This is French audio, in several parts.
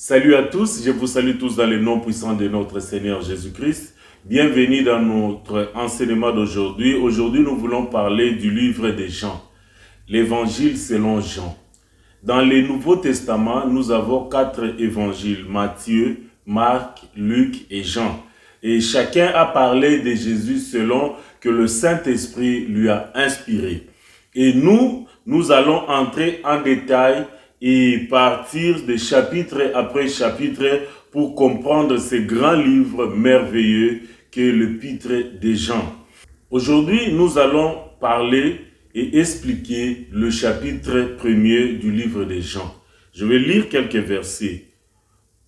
Salut à tous, je vous salue tous dans le nom puissant de notre Seigneur Jésus-Christ. Bienvenue dans notre enseignement d'aujourd'hui. Aujourd'hui, nous voulons parler du livre de Jean, l'évangile selon Jean. Dans le Nouveau Testament, nous avons 4 évangiles, Matthieu, Marc, Luc et Jean. Et chacun a parlé de Jésus selon que le Saint-Esprit lui a inspiré. Et nous allons entrer en détail et partir de chapitre après chapitre pour comprendre ce grand livre merveilleux qu'est l'Épître de Jean. Aujourd'hui, nous allons parler et expliquer le chapitre 1er du livre de Jean. Je vais lire quelques versets.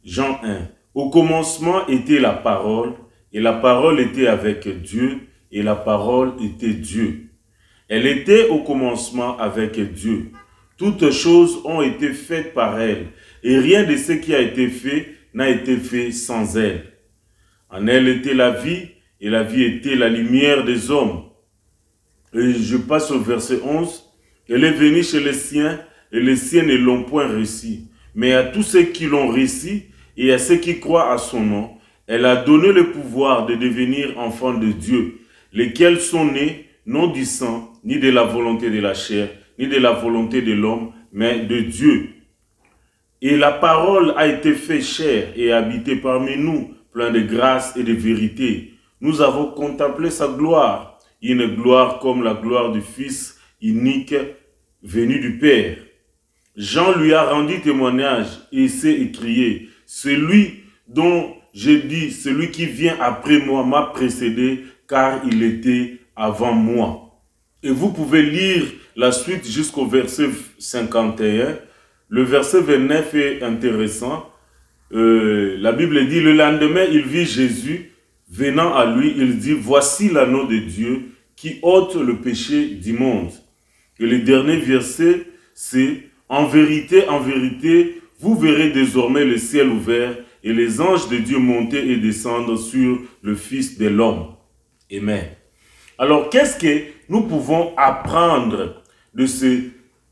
Jean 1. Au commencement était la parole, et la parole était avec Dieu, et la parole était Dieu. Elle était au commencement avec Dieu. Toutes choses ont été faites par elle, et rien de ce qui a été fait n'a été fait sans elle. En elle était la vie, et la vie était la lumière des hommes. Et je passe au verset 11. Elle est venue chez les siens, et les siens ne l'ont point reçue. Mais à tous ceux qui l'ont reçue, et à ceux qui croient à son nom, elle a donné le pouvoir de devenir enfants de Dieu, lesquels sont nés non du sang, ni de la volonté de la chair, ni de la volonté de l'homme, mais de Dieu. Et la parole a été faite chair et habité parmi nous, plein de grâce et de vérité. Nous avons contemplé sa gloire, une gloire comme la gloire du Fils unique venu du Père. Jean lui a rendu témoignage et s'est écrié, celui dont j'ai dit, celui qui vient après moi m'a précédé, car il était avant moi. Et vous pouvez lire la suite jusqu'au verset 51. Le verset 29 est intéressant. La Bible dit, le lendemain, il vit Jésus venant à lui. Il dit, voici l'agneau de Dieu qui ôte le péché du monde. Et le dernier verset, c'est, en vérité, vous verrez désormais le ciel ouvert et les anges de Dieu monter et descendre sur le Fils de l'homme. Amen. Alors, qu'est-ce que nous pouvons apprendre de ce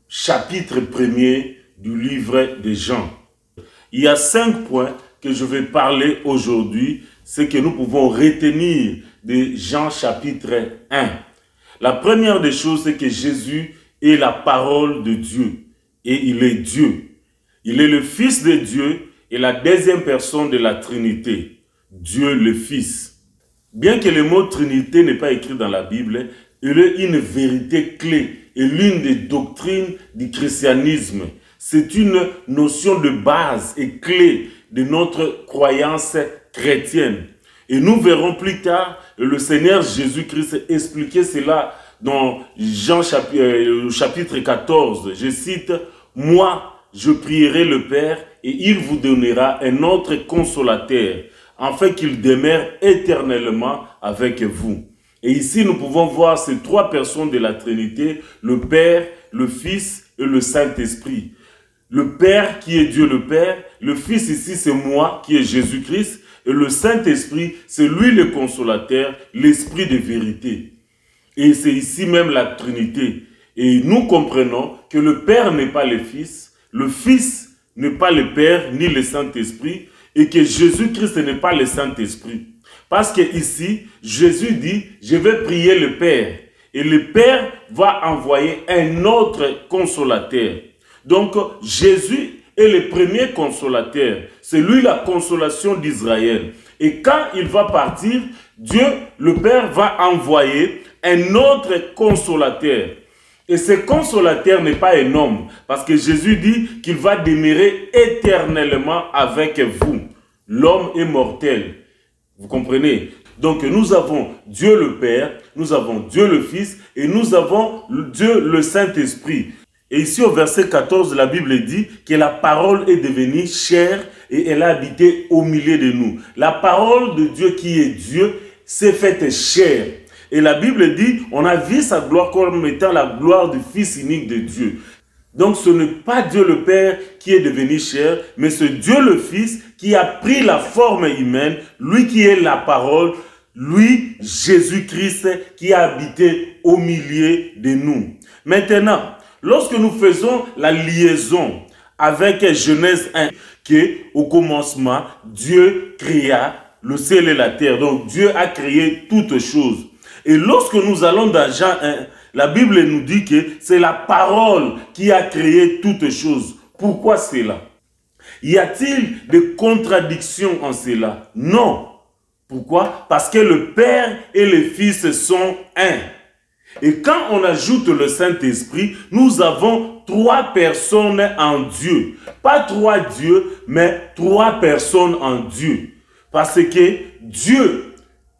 chapitre 1er du livre de Jean? Il y a 5 points que je vais parler aujourd'hui, ce que nous pouvons retenir de Jean chapitre 1. La première des choses, c'est que Jésus est la parole de Dieu et il est Dieu. Il est le Fils de Dieu et la deuxième personne de la Trinité, Dieu le Fils. Bien que le mot Trinité n'est pas écrit dans la Bible, il est une vérité clé et l'une des doctrines du christianisme. C'est une notion de base et clé de notre croyance chrétienne. Et nous verrons plus tard le Seigneur Jésus-Christ expliquer cela dans Jean chapitre 14. Je cite, « Moi, je prierai le Père et il vous donnera un autre consolateur, afin qu'il demeure éternellement avec vous. » Et ici, nous pouvons voir ces 3 personnes de la Trinité, le Père, le Fils et le Saint-Esprit. Le Père qui est Dieu le Père, le Fils ici c'est moi qui est Jésus-Christ, et le Saint-Esprit c'est lui le consolateur, l'Esprit de vérité. Et c'est ici même la Trinité. Et nous comprenons que le Père n'est pas le Fils n'est pas le Père ni le Saint-Esprit, et que Jésus-Christ n'est pas le Saint-Esprit. Parce que ici, Jésus dit, je vais prier le Père. Et le Père va envoyer un autre consolateur. Donc, Jésus est le premier consolateur. C'est lui la consolation d'Israël. Et quand il va partir, Dieu, le Père, va envoyer un autre consolateur. Et ce consolateur n'est pas un homme, parce que Jésus dit qu'il va demeurer éternellement avec vous. L'homme est mortel. Vous comprenez? Donc nous avons Dieu le Père, nous avons Dieu le Fils et nous avons Dieu le Saint-Esprit. Et ici au verset 14, la Bible dit que la parole est devenue chair et elle a habité au milieu de nous. La parole de Dieu qui est Dieu s'est faite chair. Et la Bible dit, on a vu sa gloire comme étant la gloire du Fils unique de Dieu. Donc ce n'est pas Dieu le Père qui est devenu chair, mais c'est Dieu le Fils qui a pris la forme humaine, lui qui est la parole, lui, Jésus-Christ, qui a habité au milieu de nous. Maintenant, lorsque nous faisons la liaison avec Genèse 1, qu'au commencement, Dieu créa le ciel et la terre. Donc Dieu a créé toutes choses. Et lorsque nous allons dans Jean 1, la Bible nous dit que c'est la parole qui a créé toutes choses. Pourquoi cela? Y a-t-il des contradictions en cela? Non. Pourquoi? Parce que le Père et le Fils sont un. Et quand on ajoute le Saint-Esprit, nous avons 3 personnes en Dieu. Pas 3 dieux, mais 3 personnes en Dieu. Parce que Dieu,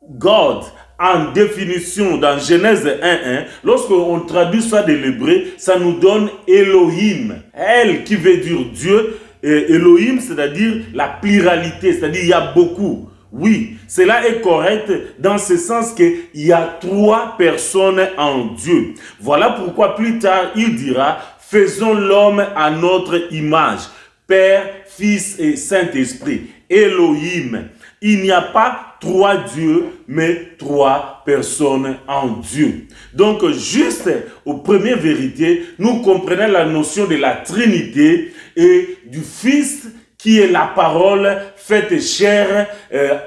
God, en définition dans Genèse 1.1, lorsqu'on traduit ça de l'hébreu, ça nous donne Elohim. Elle qui veut dire Dieu, et Elohim, c'est-à-dire la pluralité, c'est-à-dire il y a beaucoup. Oui, cela est correct dans ce sens qu'il y a 3 personnes en Dieu. Voilà pourquoi plus tard il dira, faisons l'homme à notre image, Père, Fils et Saint-Esprit, Elohim. Il n'y a pas 3 dieux, mais 3 personnes en Dieu. Donc, juste aux premières vérités, nous comprenons la notion de la Trinité et du Fils qui est la parole faite chair,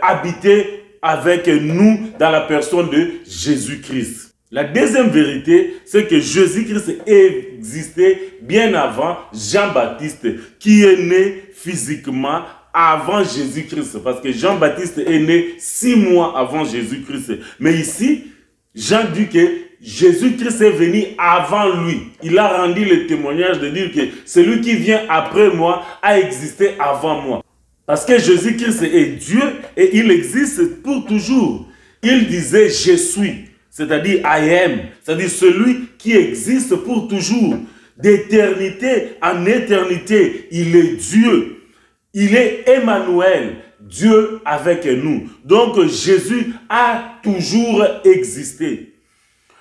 habitée avec nous dans la personne de Jésus-Christ. La deuxième vérité, c'est que Jésus-Christ existait bien avant Jean-Baptiste, qui est né physiquement avant Jésus-Christ. Parce que Jean-Baptiste est né 6 mois avant Jésus-Christ. Mais ici, Jean dit que Jésus-Christ est venu avant lui. Il a rendu le témoignage de dire que celui qui vient après moi a existé avant moi. Parce que Jésus-Christ est Dieu et il existe pour toujours. Il disait « je suis », c'est-à-dire « I am », c'est-à-dire celui qui existe pour toujours. D'éternité en éternité, il est Dieu. Il est Emmanuel, Dieu avec nous. Donc Jésus a toujours existé.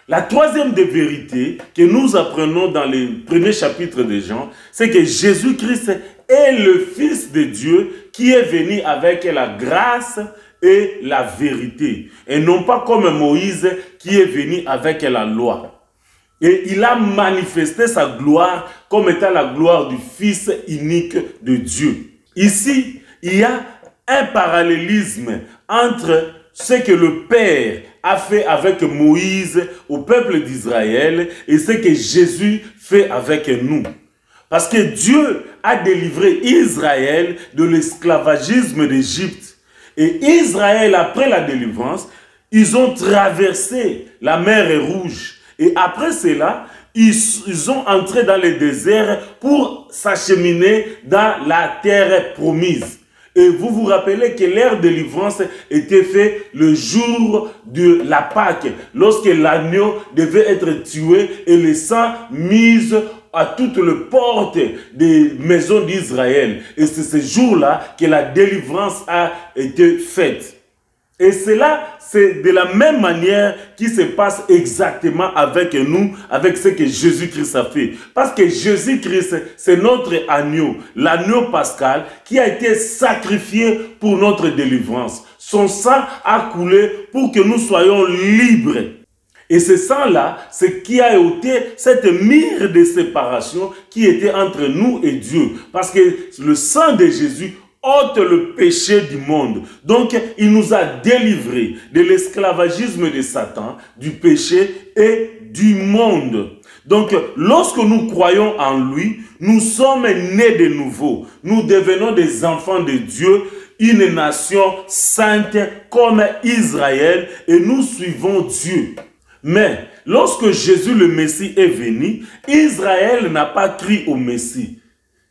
La troisième des vérités que nous apprenons dans les premiers chapitres de Jean, c'est que Jésus-Christ est le Fils de Dieu qui est venu avec la grâce et la vérité. Et non pas comme Moïse qui est venu avec la loi. Et il a manifesté sa gloire comme étant la gloire du Fils unique de Dieu. Ici, il y a un parallélisme entre ce que le Père a fait avec Moïse au peuple d'Israël et ce que Jésus fait avec nous. Parce que Dieu a délivré Israël de l'esclavagisme d'Égypte. Et Israël, après la délivrance, ils ont traversé la mer Rouge. Et après cela, ils ont entré dans le désert pour s'acheminer dans la terre promise. Et vous vous rappelez que leur délivrance était faite le jour de la Pâque, lorsque l'agneau devait être tué et le sang mis à toutes les portes des maisons d'Israël. Et c'est ce jour-là que la délivrance a été faite. Et cela, c'est de la même manière qui se passe exactement avec nous, avec ce que Jésus-Christ a fait. Parce que Jésus-Christ, c'est notre agneau, l'agneau pascal, qui a été sacrifié pour notre délivrance. Son sang a coulé pour que nous soyons libres. Et ce sang-là, c'est qui a ôté cette mire de séparation qui était entre nous et Dieu. Parce que le sang de Jésus ôte le péché du monde. Donc, il nous a délivrés de l'esclavagisme de Satan, du péché et du monde. Donc, lorsque nous croyons en lui, nous sommes nés de nouveau. Nous devenons des enfants de Dieu, une nation sainte comme Israël, et nous suivons Dieu. Mais, lorsque Jésus le Messie est venu, Israël n'a pas crié au Messie.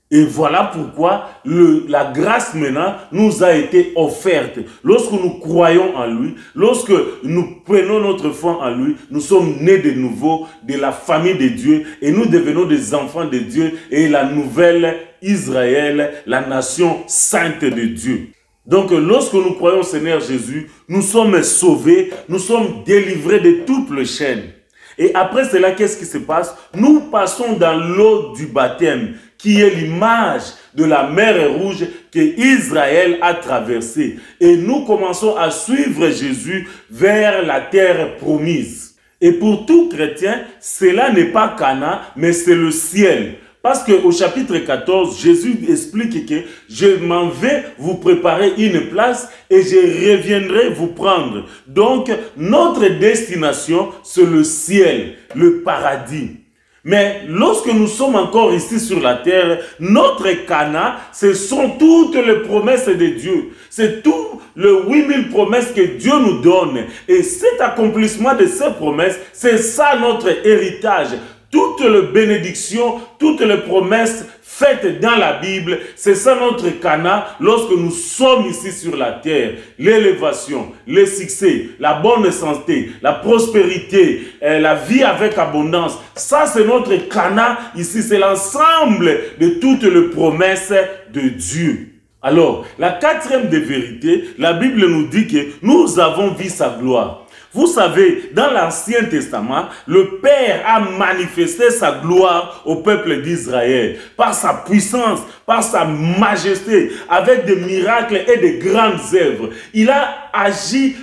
Et voilà pourquoi la grâce maintenant nous a été offerte. Lorsque nous croyons en lui, lorsque nous prenons notre foi en lui, nous sommes nés de nouveau de la famille de Dieu et nous devenons des enfants de Dieu et la nouvelle Israël, la nation sainte de Dieu. Donc lorsque nous croyons au Seigneur Jésus, nous sommes sauvés, nous sommes délivrés de toutes les chaînes. Et après cela, qu'est-ce qui se passe? Nous passons dans l'eau du baptême, qui est l'image de la mer Rouge que Israël a traversée. Et nous commençons à suivre Jésus vers la terre promise. Et pour tout chrétien, cela n'est pas Canaan, mais c'est le ciel. Parce qu'au chapitre 14, Jésus explique que je m'en vais vous préparer une place et je reviendrai vous prendre. Donc, notre destination, c'est le ciel, le paradis. Mais lorsque nous sommes encore ici sur la terre, notre Cana, ce sont toutes les promesses de Dieu. C'est tout les 8000 promesses que Dieu nous donne. Et cet accomplissement de ces promesses, c'est ça notre héritage. Toutes les bénédictions, toutes les promesses faites dans la Bible, c'est ça notre Cana lorsque nous sommes ici sur la terre. L'élévation, le succès, la bonne santé, la prospérité, la vie avec abondance. Ça c'est notre Cana ici, c'est l'ensemble de toutes les promesses de Dieu. Alors, la quatrième des vérités, la Bible nous dit que nous avons vu sa gloire. Vous savez, dans l'Ancien Testament, le Père a manifesté sa gloire au peuple d'Israël par sa puissance, par sa majesté, avec des miracles et de grandes œuvres. Il a agi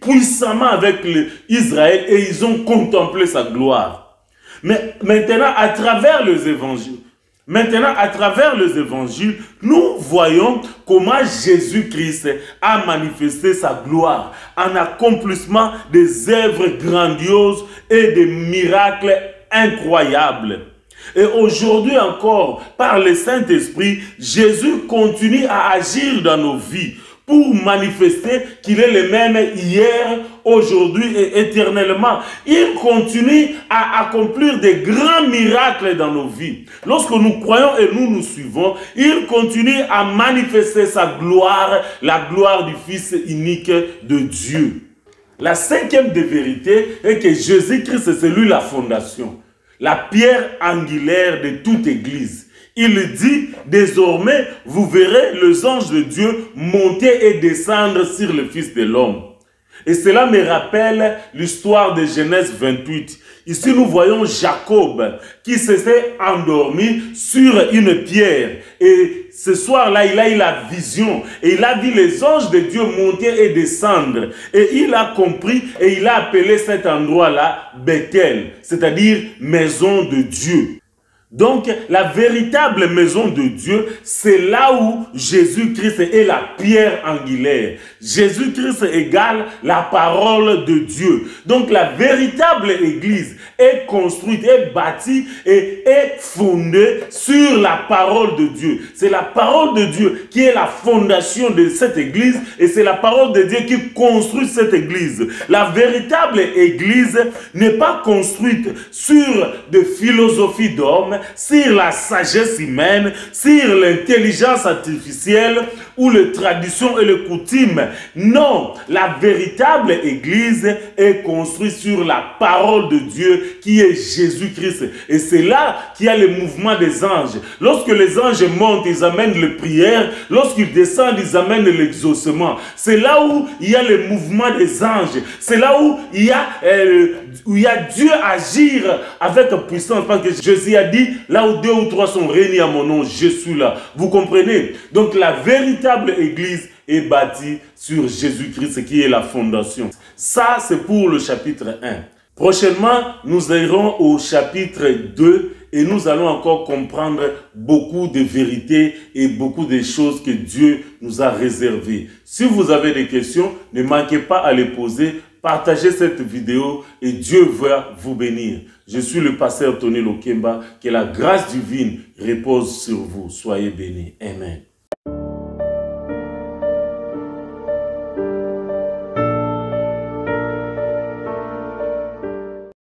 puissamment avec Israël et ils ont contemplé sa gloire. Mais maintenant, à travers les évangiles, nous voyons comment Jésus-Christ a manifesté sa gloire en accomplissement des œuvres grandioses et des miracles incroyables. Et aujourd'hui encore, par le Saint-Esprit, Jésus continue à agir dans nos vies pour manifester qu'il est le même hier, aujourd'hui et éternellement. Il continue à accomplir des grands miracles dans nos vies. Lorsque nous croyons et nous suivons, il continue à manifester sa gloire, la gloire du Fils unique de Dieu. La cinquième des vérités est que Jésus-Christ, c'est lui la fondation, la pierre angulaire de toute église. Il dit, désormais, vous verrez les anges de Dieu monter et descendre sur le Fils de l'homme. Et cela me rappelle l'histoire de Genèse 28. Ici, nous voyons Jacob qui s'est endormi sur une pierre. Et ce soir-là, il a eu la vision. Et il a vu les anges de Dieu monter et descendre. Et il a compris et il a appelé cet endroit-là Bethel, c'est-à-dire maison de Dieu. Donc, la véritable maison de Dieu, c'est là où Jésus-Christ est la pierre angulaire. Jésus-Christ égale la parole de Dieu. Donc, la véritable église est construite, est bâtie et est fondée sur la parole de Dieu. C'est la parole de Dieu qui est la fondation de cette église et c'est la parole de Dieu qui construit cette église. La véritable église n'est pas construite sur des philosophies d'hommes, sur la sagesse humaine, sur l'intelligence artificielle ou les traditions et les coutumes. Non, la véritable église est construite sur la parole de Dieu qui est Jésus-Christ. Et c'est là qu'il y a le mouvement des anges. Lorsque les anges montent, ils amènent les prières. Lorsqu'ils descendent, ils amènent l'exaucement. C'est là où il y a le mouvement des anges. C'est là où il y a Dieu agir avec puissance. Parce que Jésus a dit, là où 2 ou 3 sont réunis à mon nom, je suis là. Vous comprenez? Donc la véritable église est bâtie sur Jésus-Christ qui est la fondation. Ça, c'est pour le chapitre 1. Prochainement, nous irons au chapitre 2 et nous allons encore comprendre beaucoup de vérités et beaucoup de choses que Dieu nous a réservées. Si vous avez des questions, ne manquez pas à les poser. Partagez cette vidéo et Dieu va vous bénir. Je suis le pasteur Tony Lokemba. Que la grâce divine repose sur vous. Soyez bénis. Amen.